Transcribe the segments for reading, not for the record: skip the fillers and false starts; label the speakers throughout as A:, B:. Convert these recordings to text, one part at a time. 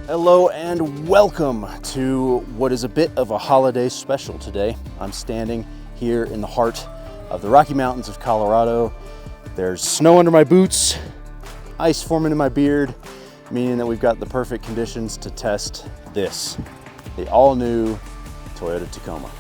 A: Hello and welcome to what is a bit of a holiday special today. I'm standing here in the heart of the Rocky Mountains of Colorado. There's snow under my boots, ice forming in my beard, meaning that we've got the perfect conditions to test this, the all-new Toyota Tacoma.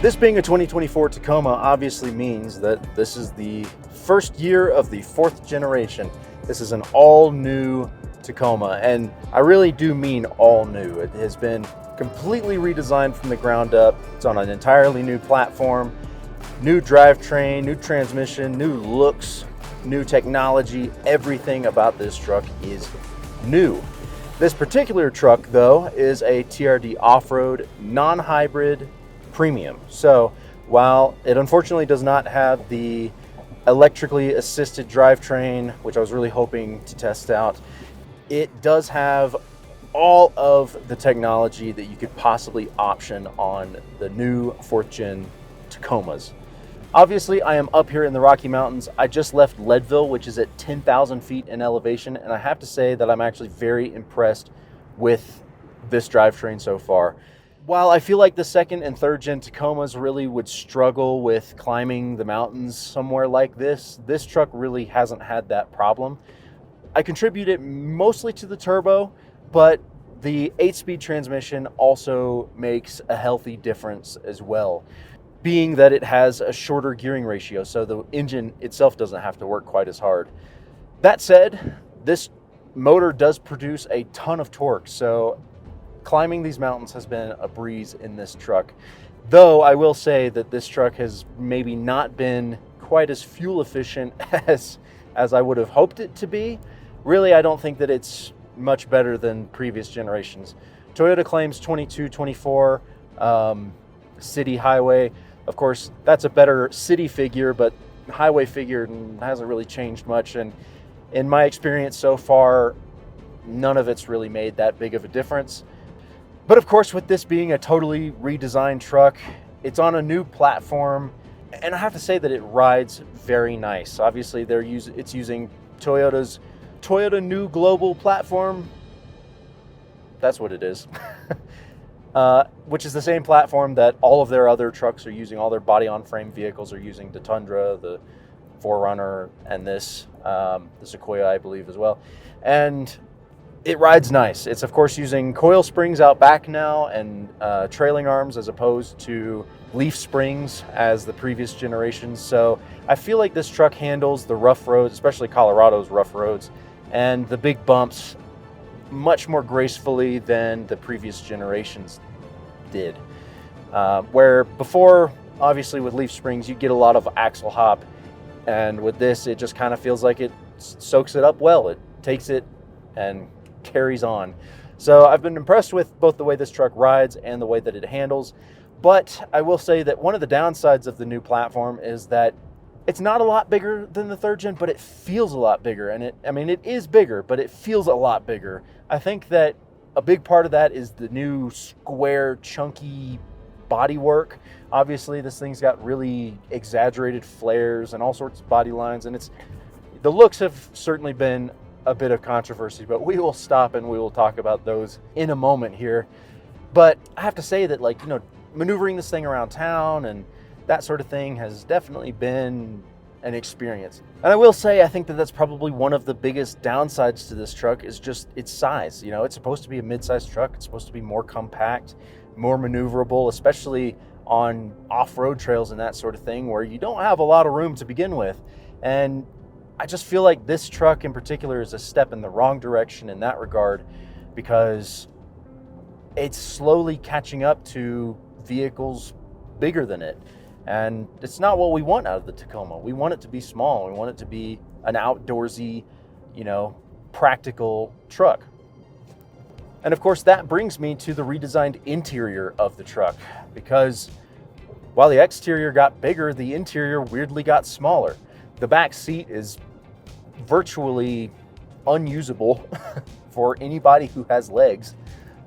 A: This being a 2024 Tacoma obviously means that this is the first year of the fourth generation. This is an all-new Tacoma, and I really do mean all new. It has been completely redesigned from the ground up. It's on an entirely new platform, new drivetrain, new transmission, new looks, new technology. Everything about this truck is new. This particular truck, though, is a TRD Off-Road non-hybrid premium. So while it unfortunately does not have the electrically assisted drivetrain, which I was really hoping to test out, it does have all of the technology that you could possibly option on the new 4th gen Tacomas. Obviously, I am up here in the Rocky Mountains. I just left Leadville, which is at 10,000 feet in elevation, and I have to say that I'm actually very impressed with this drivetrain so far. While I feel like the 2nd and 3rd gen Tacomas really would struggle with climbing the mountains somewhere like this truck really hasn't had that problem. I contribute it mostly to the turbo, but the 8-speed transmission also makes a healthy difference as well, being that it has a shorter gearing ratio, so the engine itself doesn't have to work quite as hard. That said, this motor does produce a ton of torque, so climbing these mountains has been a breeze in this truck. Though I will say that this truck has maybe not been quite as fuel efficient as I would have hoped it to be. Really, I don't think that it's much better than previous generations. Toyota claims 22, 24 city highway. Of course, that's a better city figure, but highway figure hasn't really changed much. And in my experience so far, none of it's really made that big of a difference. But of course, with this being a totally redesigned truck, it's on a new platform, and I have to say that it rides very nice. Obviously, it's using Toyota's Toyota New Global platform. That's what it is. Which is the same platform that all of their other trucks are using. All their body-on-frame vehicles are using, the Tundra, the 4Runner, and this, the Sequoia, I believe, as well. And it rides nice. It's of course using coil springs out back now and trailing arms as opposed to leaf springs as the previous generations. So I feel like this truck handles the rough roads, especially Colorado's rough roads, and the big bumps much more gracefully than the previous generations did. Where before, obviously with leaf springs, you get a lot of axle hop, and with this, it just kind of feels like it soaks it up well. It takes it and carries on. So I've been impressed with both the way this truck rides and the way that it handles. But I will say that one of the downsides of the new platform is that it's not a lot bigger than the 3rd gen, but it feels a lot bigger. And it is bigger, but it feels a lot bigger. I think that a big part of that is the new square, chunky bodywork. Obviously, this thing's got really exaggerated flares and all sorts of body lines, and the looks have certainly been a bit of controversy, but we will stop and we will talk about those in a moment here. But I have to say that, maneuvering this thing around town and that sort of thing has definitely been an experience. And I will say, I think that that's probably one of the biggest downsides to this truck is just its size. It's supposed to be a mid-sized truck. It's supposed to be more compact, more maneuverable, especially on off-road trails and that sort of thing where you don't have a lot of room to begin with. And I just feel like this truck in particular is a step in the wrong direction in that regard, because it's slowly catching up to vehicles bigger than it. And it's not what we want out of the Tacoma. We want it to be small. We want it to be an outdoorsy, practical truck. And of course, that brings me to the redesigned interior of the truck, because while the exterior got bigger, the interior weirdly got smaller. The back seat is virtually unusable for anybody who has legs.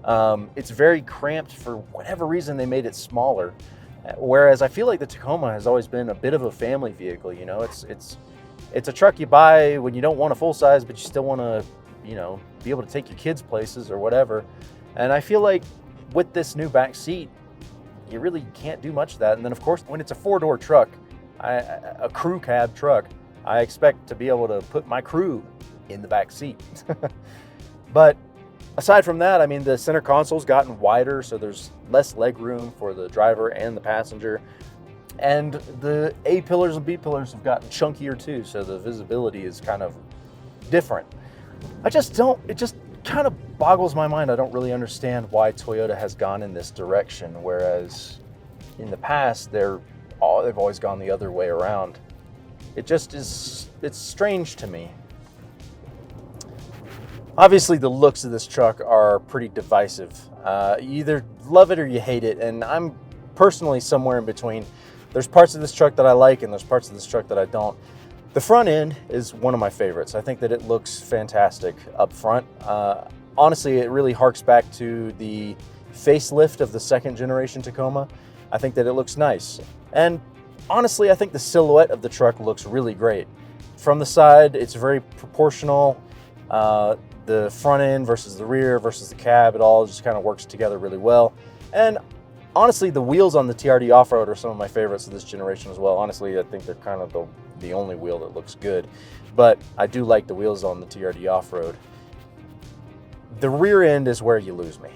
A: It's very cramped. For whatever reason, they made it smaller. Whereas I feel like the Tacoma has always been a bit of a family vehicle. You know, it's a truck you buy when you don't want a full size, but you still want to, you know, be able to take your kids places or whatever. And I feel like with this new back seat, you really can't do much of that. And then of course, when it's a 4-door truck, a crew cab truck, I expect to be able to put my crew in the back seat. But aside from that, I mean, the center console's gotten wider, so there's less leg room for the driver and the passenger. And the A pillars and B pillars have gotten chunkier too, so the visibility is kind of different. It just kind of boggles my mind. I don't really understand why Toyota has gone in this direction, whereas in the past, they've always gone the other way around. It's strange to me. Obviously, the looks of this truck are pretty divisive. You either love it or you hate it, and I'm personally somewhere in between. There's parts of this truck that I like, and there's parts of this truck that I don't. The front end is one of my favorites. I think that it looks fantastic up front. Honestly, it really harks back to the facelift of the second generation Tacoma. I think that it looks nice. And honestly, I think the silhouette of the truck looks really great. From the side, it's very proportional. The front end versus the rear versus the cab, it all just kind of works together really well. And honestly, the wheels on the TRD Off-Road are some of my favorites of this generation as well. Honestly, I think they're kind of the only wheel that looks good. But I do like the wheels on the TRD Off-Road. The rear end is where you lose me.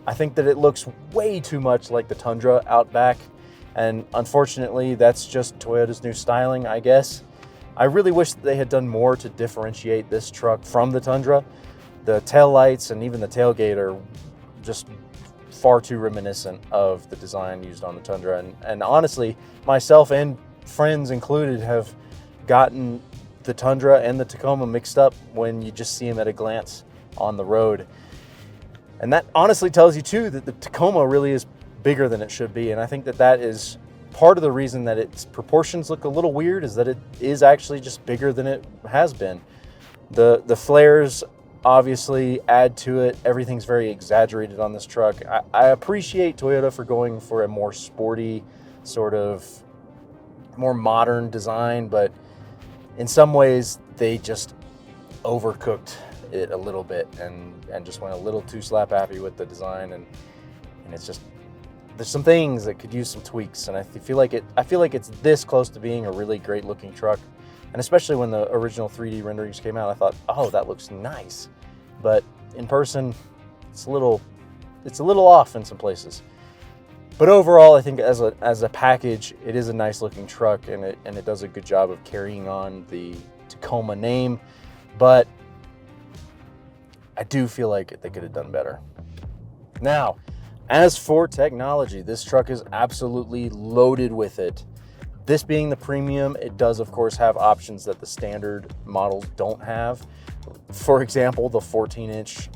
A: I think that it looks way too much like the Tundra out back. And unfortunately, that's just Toyota's new styling, I guess. I really wish that they had done more to differentiate this truck from the Tundra. The taillights and even the tailgate are just far too reminiscent of the design used on the Tundra. And honestly, myself and friends included have gotten the Tundra and the Tacoma mixed up when you just see them at a glance on the road. And that honestly tells you too that the Tacoma really is bigger than it should be. And I think that that is part of the reason that its proportions look a little weird, is that it is actually just bigger than it has been. The flares obviously add to it. Everything's very exaggerated on this truck. I appreciate Toyota for going for a more sporty, sort of more modern design, but in some ways they just overcooked it a little bit and just went a little too slap happy with the design, and it's just, there's some things that could use some tweaks. And I feel like it's this close to being a really great looking truck. And especially when the original 3D renderings came out, I thought, oh, that looks nice. But in person, it's a little off in some places. But overall, I think as a package, it is a nice looking truck, and it does a good job of carrying on the Tacoma name. But I do feel like they could have done better. Now, as for technology, this truck is absolutely loaded with it. This being the premium, it does of course have options that the standard models don't have. For example, the 14-inch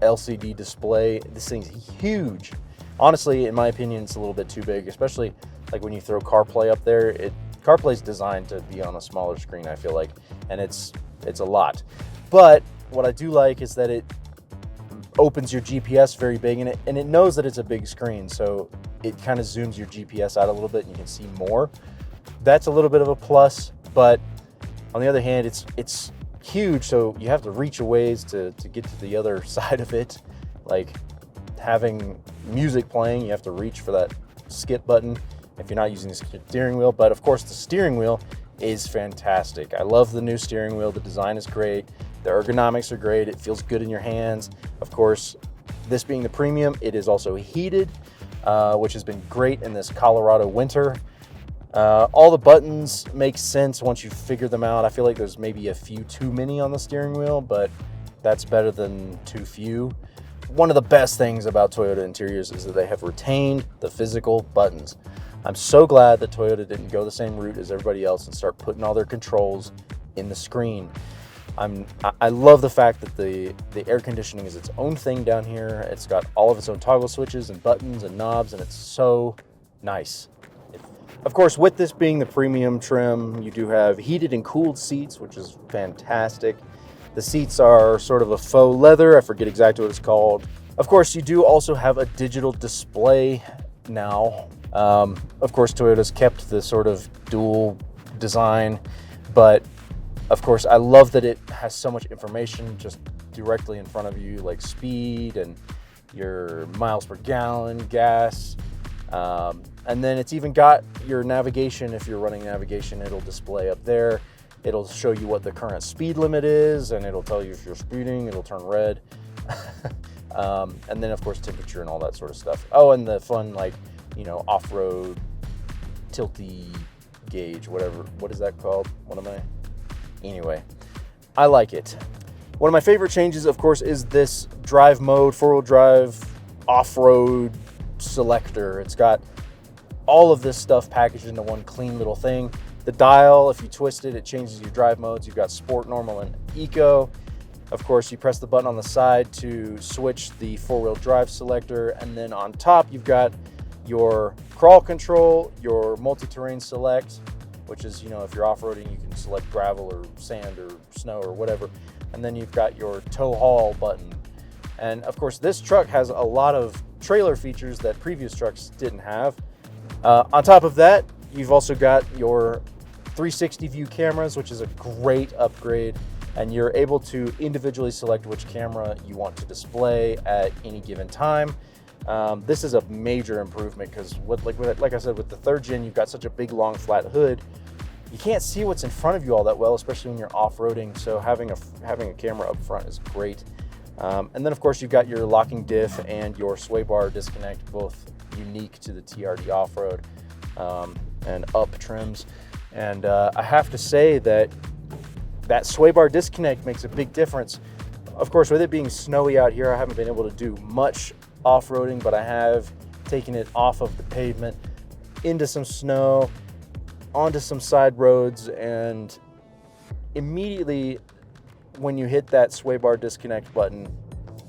A: LCD display. This thing's huge. Honestly, in my opinion, it's a little bit too big, especially like when you throw CarPlay up there. CarPlay's designed to be on a smaller screen, I feel like, and it's a lot. But what I do like is that it opens your GPS very big, and it knows that it's a big screen, so it kind of zooms your GPS out a little bit and you can see more. That's a little bit of a plus, but on the other hand, it's huge, so you have to reach a ways to get to the other side of it. Like having music playing, you have to reach for that skip button if you're not using the steering wheel. But of course, the steering wheel is fantastic. I love the new steering wheel. The design is great. The ergonomics are great. It feels good in your hands. Of course, this being the premium, it is also heated, which has been great in this Colorado winter. All the buttons make sense once you figure them out. I feel like there's maybe a few too many on the steering wheel, but that's better than too few. One of the best things about Toyota interiors is that they have retained the physical buttons. I'm so glad that Toyota didn't go the same route as everybody else and start putting all their controls in the screen. I love the fact that the air conditioning is its own thing down here. It's got all of its own toggle switches and buttons and knobs, and it's so nice. Of course, with this being the premium trim, you do have heated and cooled seats, which is fantastic. The seats are sort of a faux leather. I forget exactly what it's called. Of course, you do also have a digital display now. Of course, Toyota's kept the sort of dual design, but of course, I love that it has so much information just directly in front of you, like speed and your miles per gallon, gas. And then it's even got your navigation. If you're running navigation, it'll display up there. It'll show you what the current speed limit is, and it'll tell you if you're speeding, it'll turn red. And then of course, temperature and all that sort of stuff. Oh, and the fun, like, you know, off-road tilty gauge, whatever. What is that called? What am I? Anyway, I like it. One of my favorite changes, of course, is this drive mode, four-wheel drive, off-road selector. It's got all of this stuff packaged into one clean little thing. The dial, if you twist it, it changes your drive modes. You've got sport, normal, and eco. Of course, you press the button on the side to switch the four-wheel drive selector. And then on top, you've got your crawl control, your multi-terrain select, which is, you know, if you're off-roading, you can select gravel or sand or snow or whatever. And then you've got your tow haul button. And of course, this truck has a lot of trailer features that previous trucks didn't have. On top of that, you've also got your 360 view cameras, which is a great upgrade. And you're able to individually select which camera you want to display at any given time. This is a major improvement because, like I said, with the third gen, you've got such a big, long, flat hood. You can't see what's in front of you all that well, especially when you're off-roading. So having a camera up front is great. And then, of course, you've got your locking diff and your sway bar disconnect, both unique to the TRD Off-Road, and up trims. And I have to say that sway bar disconnect makes a big difference. Of course, with it being snowy out here, I haven't been able to do much off-roading, but I have taken it off of the pavement into some snow, onto some side roads, and immediately when you hit that sway bar disconnect button,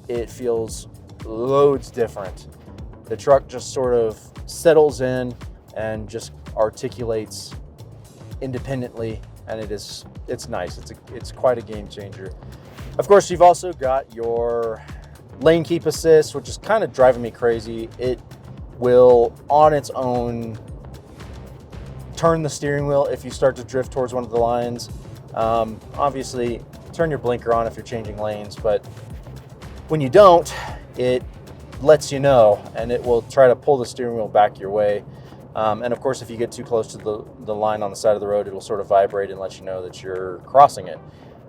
A: it feels loads different. The truck just sort of settles in and just articulates independently, and it's nice. It's quite a game changer. Of course, you've also got your lane keep assist, which is kind of driving me crazy. It will, on its own, turn the steering wheel if you start to drift towards one of the lines. Obviously, turn your blinker on if you're changing lanes, but when you don't, it lets you know, and it will try to pull the steering wheel back your way. And of course, if you get too close to the line on the side of the road, it'll sort of vibrate and let you know that you're crossing it.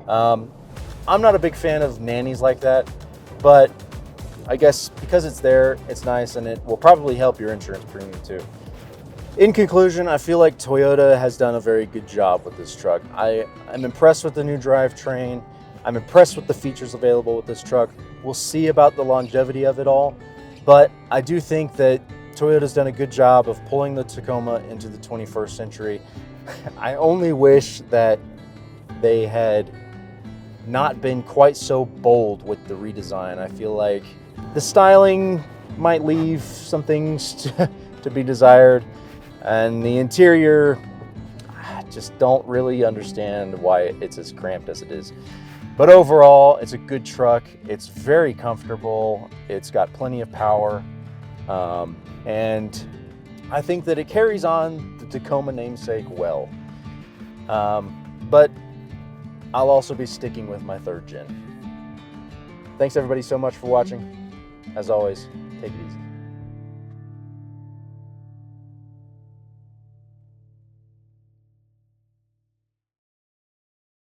A: I'm not a big fan of nannies like that, but I guess because it's there, it's nice, and it will probably help your insurance premium too. In conclusion, I feel like Toyota has done a very good job with this truck. I'm impressed with the new drivetrain. I'm impressed with the features available with this truck. We'll see about the longevity of it all, but I do think that Toyota's done a good job of pulling the Tacoma into the 21st century. I only wish that they had not been quite so bold with the redesign. I feel like the styling might leave some things to be desired, and the interior, I just don't really understand why it's as cramped as it is. But overall, it's a good truck. It's very comfortable. It's got plenty of power. And I think that it carries on the Tacoma namesake well. But I'll also be sticking with my third gen. Thanks everybody so much for watching. As always, take it easy.